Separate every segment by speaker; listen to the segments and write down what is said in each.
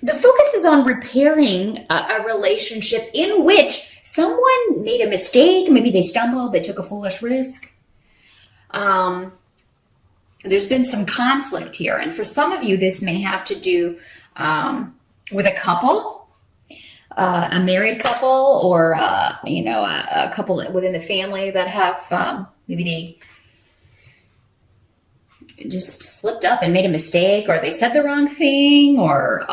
Speaker 1: the focus is on repairing a relationship in which someone made a mistake. Maybe they stumbled, they took a foolish risk. There's been some conflict here. And for some of you, this may have to do with a couple, a married couple, or, a couple within the family that have, maybe they just slipped up and made a mistake, or they said the wrong thing, or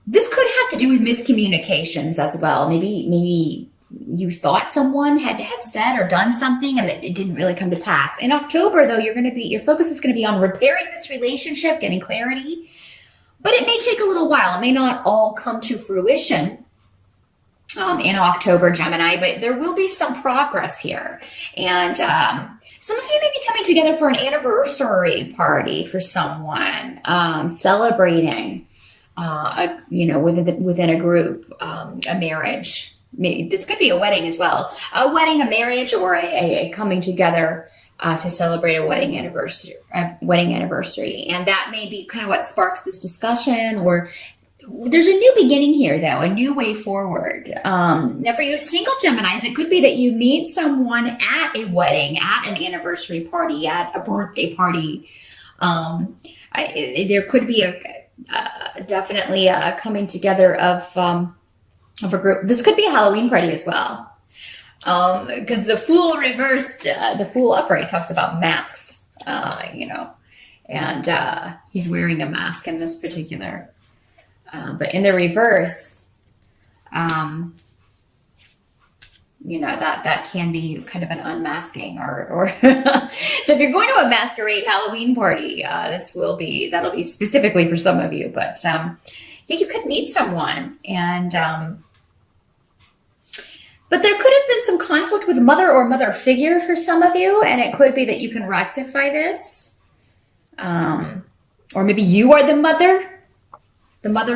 Speaker 1: this could have to do with miscommunications as well. Maybe you thought someone had said or done something and it didn't really come to pass. In October, though, your focus is going to be on repairing this relationship, getting clarity, but it may take a little while. It may not all come to fruition in October, Gemini, but there will be some progress here. And some of you may be coming together for an anniversary party for someone, celebrating, within a group, a marriage. Maybe this could be a wedding as well. A wedding, a marriage, or a coming together to celebrate a wedding anniversary. And that may be kind of what sparks this discussion, or there's a new beginning here, though, a new way forward. Now, for you single Geminis, it could be that you meet someone at a wedding, at an anniversary party, at a birthday party. There could be definitely a coming together of a group. This could be a Halloween party as well, because the Fool reversed, the Fool upright talks about masks, and he's wearing a mask in this particular. But in the reverse, that can be kind of an unmasking, or so if you're going to a masquerade Halloween party, that'll be specifically for some of you. But you could meet someone, and but there could have been some conflict with mother or mother figure for some of you, and it could be that you can rectify this, or maybe you are the mother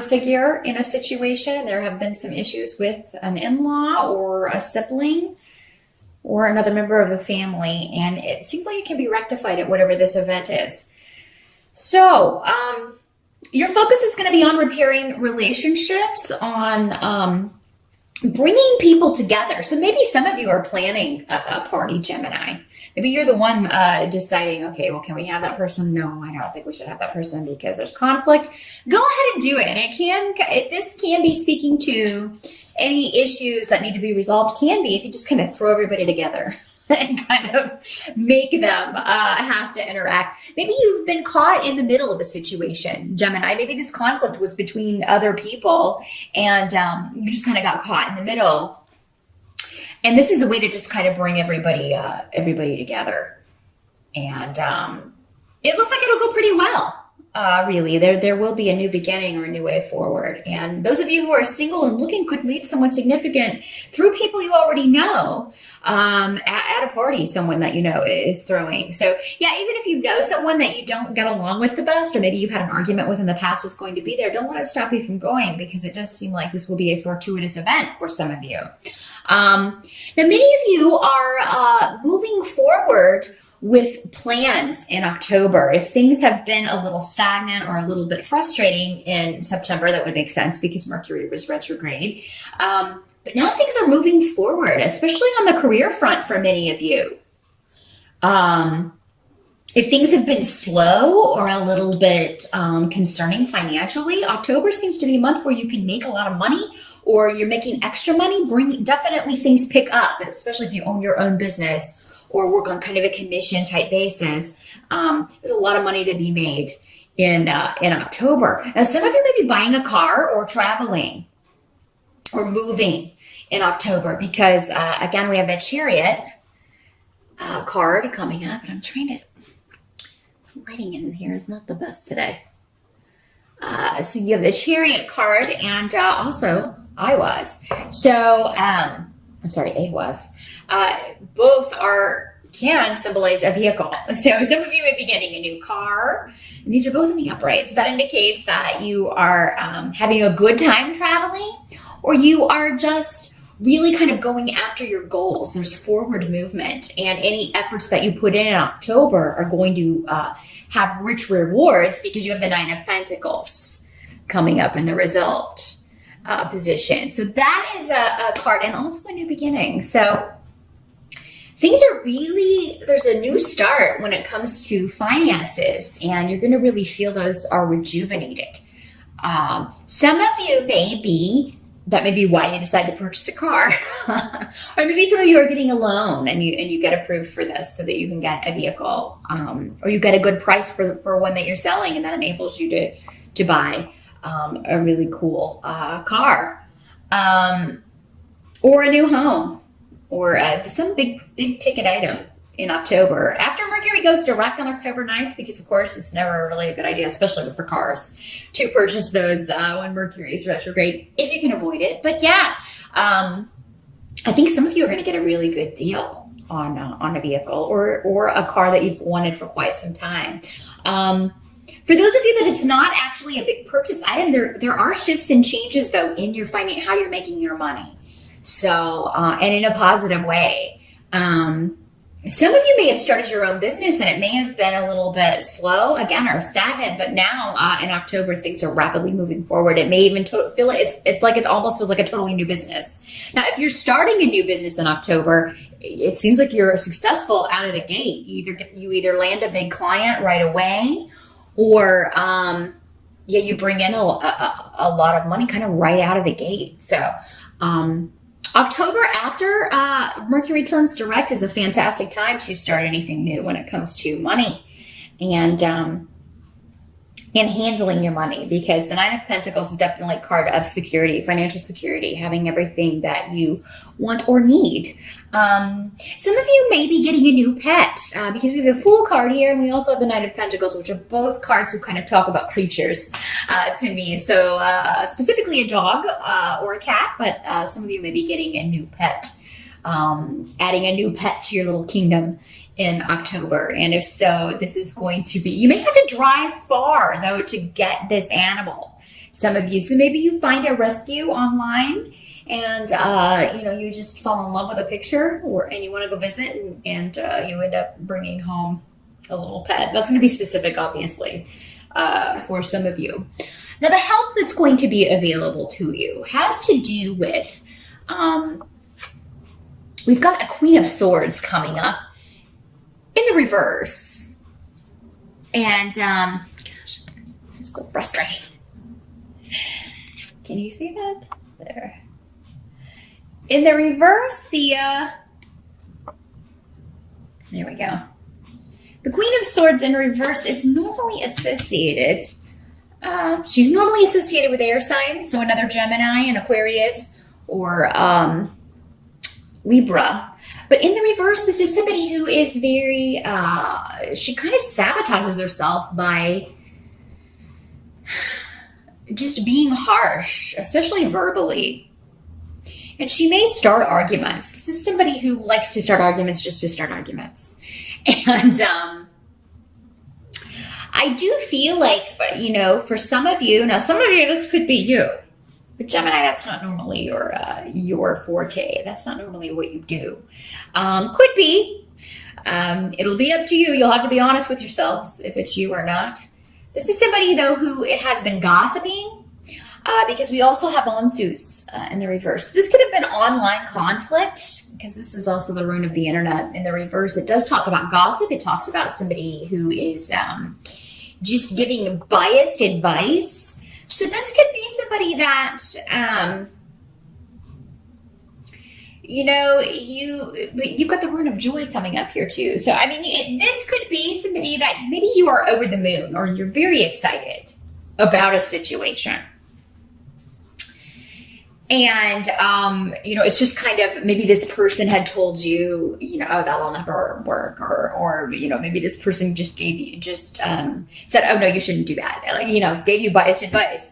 Speaker 1: figure in a situation. There have been some issues with an in-law or a sibling or another member of the family, and it seems like it can be rectified at whatever this event is. So your focus is going to be on repairing relationships, on bringing people together. So maybe some of you are planning a party, Gemini. Maybe you're the one deciding, okay, well, can we have that person? No, I don't think we should have that person because there's conflict. Go ahead and do it. And this can be speaking to any issues that need to be resolved. Can be if you just kind of throw everybody together and kind of make them have to interact. Maybe you've been caught in the middle of a situation, Gemini. Maybe this conflict was between other people, and you just kind of got caught in the middle. And this is a way to just kind of bring everybody together. And it looks like it'll go pretty well. Really, there will be a new beginning or a new way forward. And those of you who are single and looking could meet someone significant through people you already know, at a party, someone that you know is throwing. So yeah, even if you know someone that you don't get along with the best, or maybe you've had an argument with in the past is going to be there, don't let it stop you from going, because it does seem like this will be a fortuitous event for some of you. Now, many of you are moving forward with plans in October. If things have been a little stagnant or a little bit frustrating in September, that would make sense because Mercury was retrograde. But now things are moving forward, especially on the career front for many of you. If things have been slow or a little bit concerning financially, October seems to be a month where you can make a lot of money, or you're making extra money. Definitely things pick up, especially if you own your own business or work on kind of a commission type basis. There's a lot of money to be made in October. Now, some of you may be buying a car or traveling or moving in October because, again, we have the Chariot card coming up, and I'm trying to, lighting in here is not the best today. So you have the Chariot card, and also I was. So, I'm sorry, A was. Both can symbolize a vehicle. So some of you may be getting a new car, and these are both in the upright. So that indicates that you are having a good time traveling, or you are just really kind of going after your goals. There's forward movement, and any efforts that you put in October are going to have rich rewards because you have the Nine of Pentacles. coming up in the result position. So that is a card, and also a new beginning. So things are really, there's a new start when it comes to finances, and you're going to really feel those are rejuvenated. Some of you that may be why you decide to purchase a car. Or maybe some of you are getting a loan and you get approved for this so that you can get a vehicle. Or you get a good price for one that you're selling, and that enables you to buy a really cool car. Or a new home. Or some big ticket item in October. After Mercury goes direct on October 9th, because of course it's never really a good idea, especially for cars, to purchase those when Mercury is retrograde, if you can avoid it. But yeah, I think some of you are going to get a really good deal on a vehicle or a car that you've wanted for quite some time. For those of you that it's not actually a big purchase item, there are shifts and changes though in your finance, how you're making your money. So, and in a positive way. Some of you may have started your own business and it may have been a little bit slow again or stagnant, but now in October things are rapidly moving forward. It may even feel like it almost feels like a totally new business. Now, if you're starting a new business in October, it seems like you're successful out of the gate. You either land a big client right away, or you bring in a lot of money kind of right out of the gate. So October after Mercury turns direct is a fantastic time to start anything new when it comes to money and handling your money, because the Nine of Pentacles is definitely a card of security, financial security, having everything that you want or need. Some of you may be getting a new pet because we have a Fool card here, and we also have the Knight of Pentacles, which are both cards who kind of talk about creatures to me. So specifically a dog or a cat, but some of you may be getting a new pet, adding a new pet to your little kingdom in October. And if so, this is going to be, you may have to drive far though to get this animal. Some of you, so maybe you find a rescue online and you just fall in love with a picture, and you want to go visit, and you end up bringing home a little pet. That's going to be specific, obviously, for some of you. Now, the help that's going to be available to you has to do with, we've got a Queen of Swords coming up in the reverse. And, gosh, this is so frustrating. Can you see that? There. In the reverse, there we go. The Queen of Swords in reverse is normally associated, she's normally associated with air signs, so another Gemini, an Aquarius, or Libra. But in the reverse, this is somebody who is very, she kind of sabotages herself by just being harsh, especially verbally. And she may start arguments. This is somebody who likes to start arguments just to start arguments. And I do feel like, for some of you, this could be you. But Gemini, that's not normally your forte. That's not normally what you do. Could be. It'll be up to you. You'll have to be honest with yourselves if it's you or not. This is somebody, though, who has been gossiping, because we also have Onsus in the reverse. This could have been online conflict, because this is also the rune of the internet in the reverse. It does talk about gossip. It talks about somebody who is just giving biased advice. So this could be somebody that, you've got the rune of joy coming up here too. So, this could be somebody that maybe you are over the moon, or you're very excited about a situation. And, it's just kind of, maybe this person had told you, oh, that'll never work. Or maybe this person just gave you, said, oh, no, you shouldn't do that. Gave you biased advice.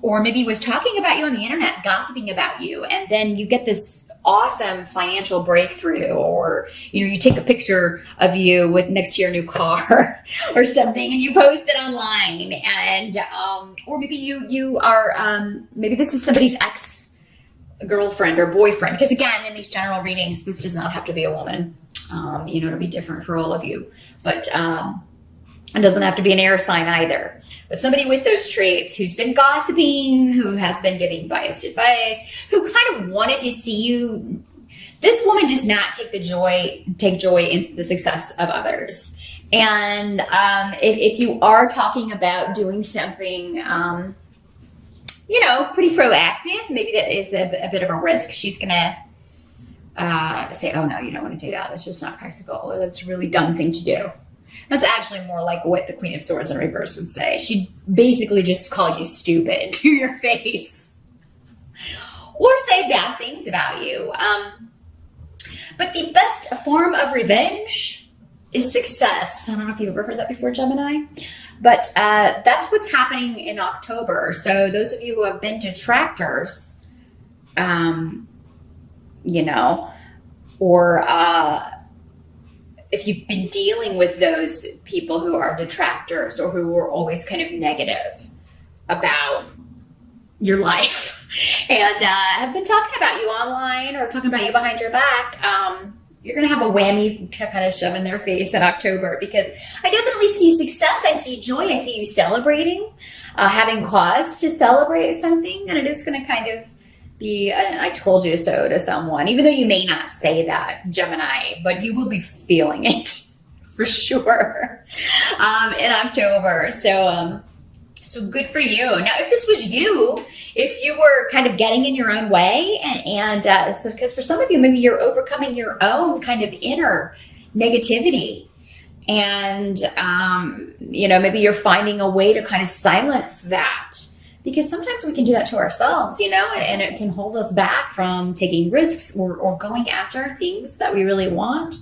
Speaker 1: Or maybe was talking about you on the internet, gossiping about you. And then you get this awesome financial breakthrough, or, you take a picture of you with next to your new car or something, and you post it online. And, or maybe you are, maybe this is somebody's ex-girlfriend or boyfriend. Because again, in these general readings, this does not have to be a woman. It'll be different for all of you. But, It doesn't have to be an air sign either. But somebody with those traits who's been gossiping, who has been giving biased advice, who kind of wanted to see you. This woman does not take joy in the success of others. And if you are talking about doing something, pretty proactive, maybe that is a bit of a risk. She's going to say, oh, no, you don't want to do that. That's just not practical. That's a really dumb thing to do. That's actually more like what the Queen of Swords in reverse would say. She'd basically just call you stupid to your face. Or say bad things about you. But the best form of revenge is success. I don't know if you've ever heard that before, Gemini. But that's what's happening in October. So those of you who have been detractors, or if you've been dealing with those people who are detractors or who are always kind of negative about your life and have been talking about you online or talking about you behind your back, you're going to have a whammy to kind of shove in their face in October, because I definitely see success. I see joy. I see you celebrating, having cause to celebrate something. And it is going to kind of be an I told you so to someone, even though you may not say that, Gemini, but you will be feeling it for sure in October. So good for you. Now, if this was you, if you were kind of getting in your own way, and so because for some of you, maybe you're overcoming your own kind of inner negativity, and maybe you're finding a way to kind of silence that, because sometimes we can do that to ourselves, and it can hold us back from taking risks or going after things that we really want,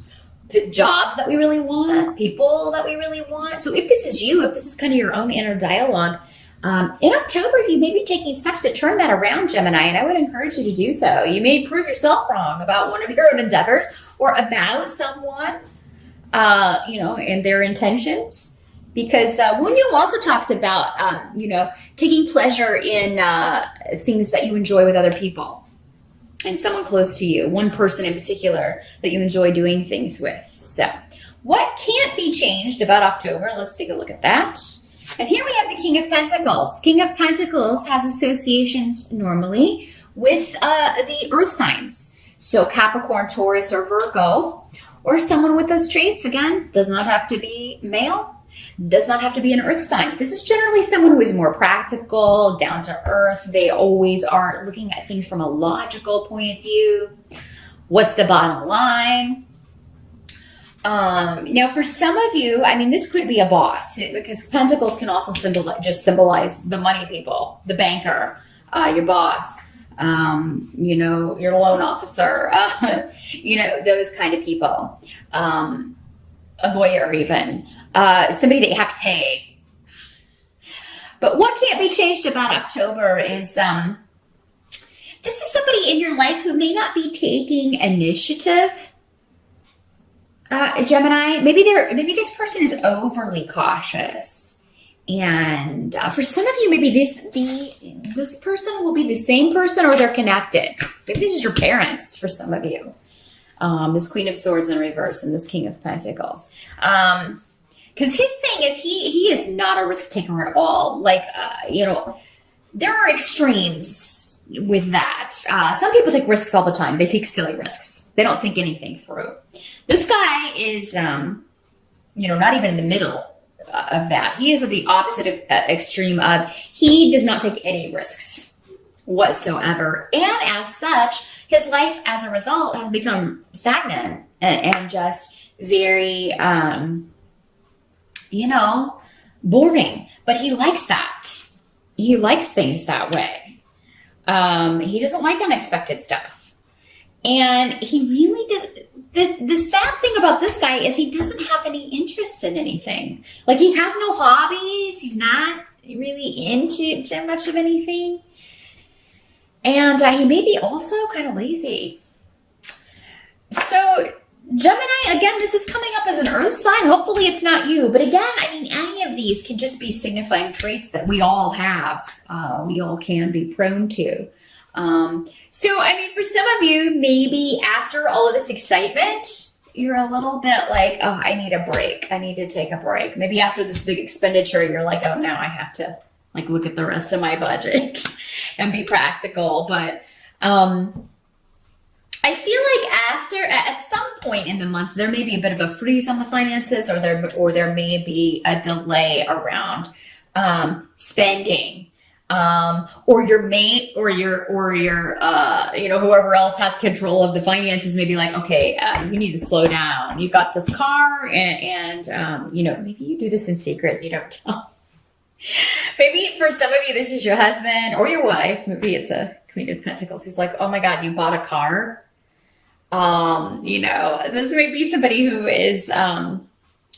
Speaker 1: jobs that we really want, people that we really want. So if this is you, if this is kind of your own inner dialogue, in October, you may be taking steps to turn that around, Gemini, and I would encourage you to do so. You may prove yourself wrong about one of your own endeavors or about someone, and their intentions. Because Wunyu also talks about, taking pleasure in things that you enjoy with other people and someone close to you, one person in particular that you enjoy doing things with. So what can't be changed about October? Let's take a look at that. And here we have the King of Pentacles. King of Pentacles has associations normally with the earth signs. So Capricorn, Taurus, or Virgo, or someone with those traits. Again, does not have to be male. Does not have to be an earth sign. This is generally someone who is more practical, down to earth. They always are looking at things from a logical point of view. What's the bottom line? Now, for some of you, this could be a boss, because Pentacles can also symbolize the money people, the banker, your boss, your loan officer, those kind of people. A lawyer even, somebody that you have to pay. But what can't be changed about October is this is somebody in your life who may not be taking initiative. Gemini, maybe this person is overly cautious, and for some of you, maybe this person will be the same person, or they're connected. Maybe this is your parents for some of you. This Queen of Swords in reverse and this King of Pentacles. Because his thing is he is not a risk taker at all. There are extremes with that. Some people take risks all the time. They take silly risks. They don't think anything through. This guy is, not even in the middle of that. He is at the opposite extreme of, he does not take any risks whatsoever. And as such, his life as a result has become stagnant and just very, boring. But he likes that. He likes things that way. He doesn't like unexpected stuff. And he really does. The sad thing about this guy is he doesn't have any interest in anything. Like, he has no hobbies. He's not really into too much of anything. And he may be also kind of lazy. So Gemini, again, this is coming up as an earth sign. Hopefully it's not you. But again, any of these can just be signifying traits that we all have. We all can be prone to. For some of you, maybe after all of this excitement, you're a little bit like, oh, I need a break. I need to take a break. Maybe after this big expenditure, you're like, oh, now I have to like look at the rest of my budget and be practical. But I feel like at some point in the month, there may be a bit of a freeze on the finances, or there may be a delay around spending. Or your mate or your whoever else has control of the finances may be like, okay, you need to slow down. You got this car and maybe you do this in secret. You don't tell. Maybe for some of you, this is your husband or your wife. Maybe it's a Queen of Pentacles who's like, oh my God, you bought a car. This may be somebody who is,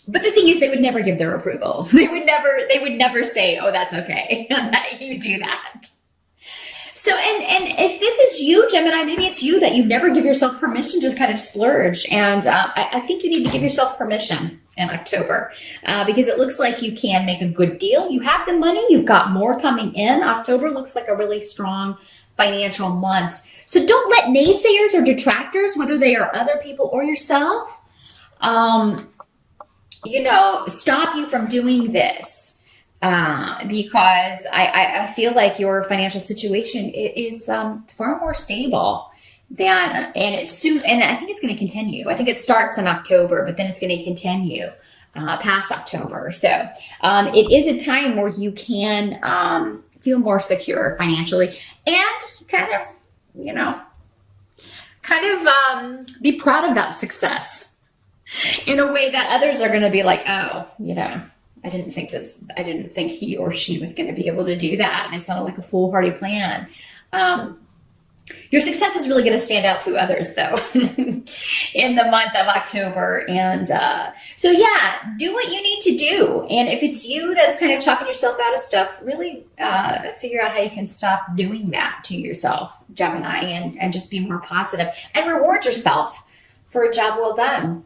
Speaker 1: but the thing is, they would never give their approval. They would never say, oh, that's okay that you do that. So, and if this is you, Gemini, maybe it's you that you never give yourself permission to kind of splurge. And I think you need to give yourself permission in October because it looks like you can make a good deal. You have the money. You've got more coming in. October looks like a really strong financial month. So don't let naysayers or detractors, whether they are other people or yourself, stop you from doing this because I feel like your financial situation is far more stable and it's soon, and I think it's going to continue. I think it starts in October, but then it's going to continue past October. So it is a time where you can feel more secure financially and kind of be proud of that success in a way that others are going to be like, oh, I didn't think he or she was going to be able to do that. And it sounded like a foolhardy plan. Your success is really going to stand out to others, though, in the month of October. And so, yeah, do what you need to do. And if it's you that's kind of talking yourself out of stuff, really figure out how you can stop doing that to yourself, Gemini, and just be more positive and reward yourself for a job well done.